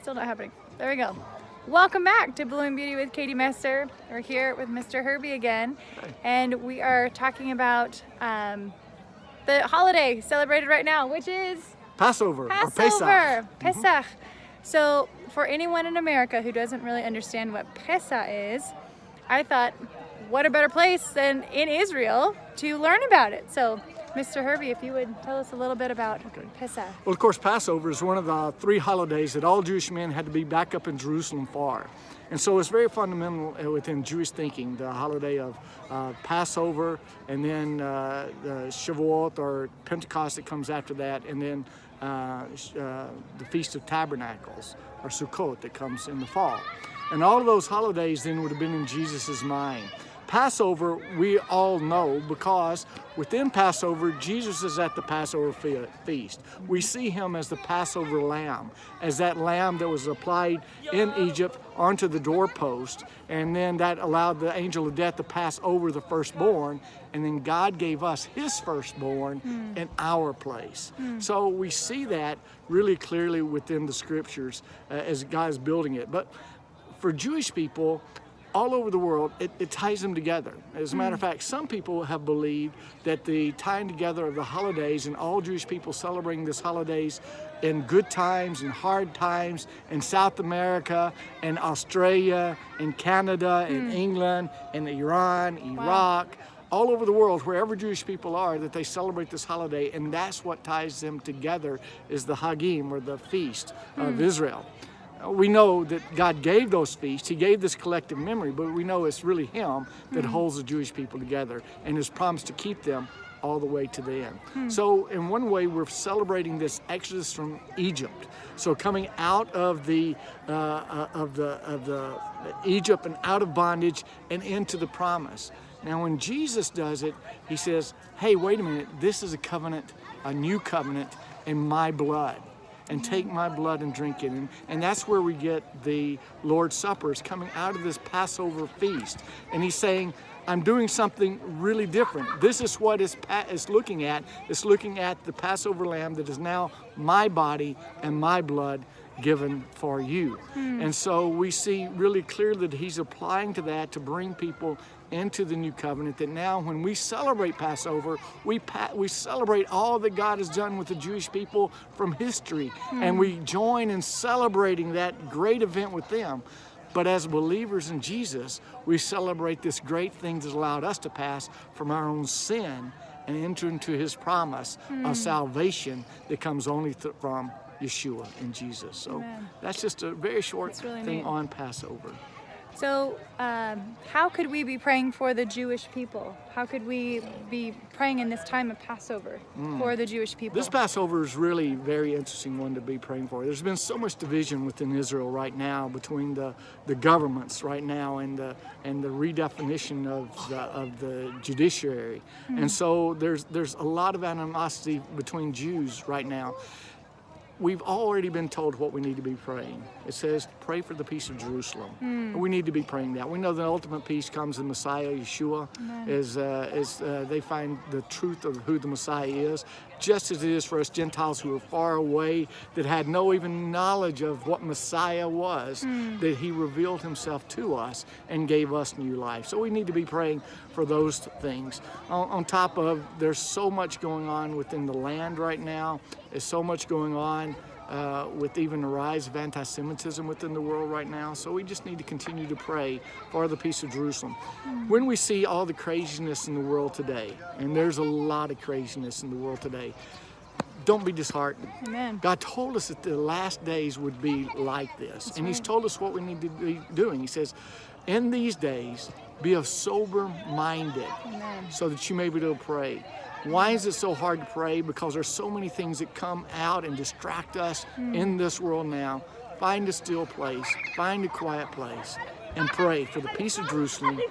Still not happening. There we go. Welcome back to Blooming Beauty with Katie Messer. We're here with Mr. Herby again, and we are talking about the holiday celebrated right now, which is Passover. Or Pesach. So for anyone in America who doesn't really understand what Pesach is, I thought, what a better place than in Israel to learn about it. So Mr. Herby, if you would tell us a little bit about Pesach. Well, of course, Passover is one of the 3 holidays that all Jewish men had to be back up in Jerusalem for. And so it's very fundamental within Jewish thinking, the holiday of Passover, and then the Shavuot or Pentecost that comes after that, and then the Feast of Tabernacles or Sukkot that comes in the fall. And all of those holidays then would have been in Jesus' mind. Passover, we all know, because within Passover, Jesus is at the Passover feast. We see him as the Passover lamb, as that lamb that was applied in Egypt onto the doorpost, and then that allowed the angel of death to pass over the firstborn, and then God gave us his firstborn in our place. So we see that really clearly within the scriptures as God is building it. But for Jewish people, all over the world, it ties them together. As a matter of fact, some people have believed that the tying together of the holidays and all Jewish people celebrating these holidays in good times and hard times in South America and Australia and Canada and England and Iran, Iraq, all over the world, wherever Jewish people are, that they celebrate this holiday, and that's what ties them together, is the Hagim, or the feast of Israel. We know that God gave those feasts. He gave this collective memory, but we know it's really him that holds the Jewish people together and has promised to keep them all the way to the end. So in one way, we're celebrating this exodus from Egypt. So coming out of the Egypt and out of bondage and into the promise. Now when Jesus does it, he says, hey, wait a minute, this is a covenant, a new covenant in my blood. And take my blood and drink it. And that's where we get the Lord's Supper. It's coming out of this Passover feast. And he's saying, I'm doing something really different. This is what it's looking at. It's looking at the Passover lamb that is now my body and my blood given for you. And so we see really clearly that he's applying to that to bring people into the new covenant, that now when we celebrate Passover, we celebrate all that God has done with the Jewish people from history, and we join in celebrating that great event with them. But as believers in Jesus, we celebrate this great thing that allowed us to pass from our own sin and enter into his promise of salvation that comes only from Yeshua in Jesus. So that's just a very short thing on Passover. So how could we be praying for the Jewish people? How could we be praying in this time of Passover for the Jewish people? This Passover is really a very interesting one to be praying for. There's been so much division within Israel right now between the governments right now and the redefinition of the judiciary. And so there's a lot of animosity between Jews right now. We've already been told what we need to be praying. It says, pray for the peace of Jerusalem. We need to be praying that. We know the ultimate peace comes in Messiah, Yeshua, as they find the truth of who the Messiah is, just as it is for us Gentiles who are far away, that had no even knowledge of what Messiah was, that he revealed himself to us and gave us new life. So we need to be praying for those things. On top of, there's so much going on within the land right now. There's so much going on with even the rise of anti-Semitism within the world right now. So we just need to continue to pray for the peace of Jerusalem. When we see all the craziness in the world today, and there's a lot of craziness in the world today, don't be disheartened. Amen. God told us that the last days would be like this. He's told us what we need to be doing. He says, in these days, be of sober-minded, so that you may be able to pray. Why is it so hard to pray? Because there's so many things that come out and distract us in this world now. Find a still place, find a quiet place, and pray for the peace of Jerusalem,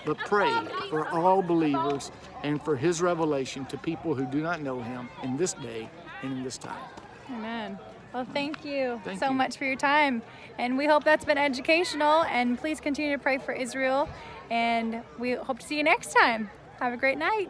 but pray for all believers and for his revelation to people who do not know him in this day and in this time. Amen. Well, thank you so much for your time. And we hope that's been educational. And please continue to pray for Israel. And we hope to see you next time. Have a great night.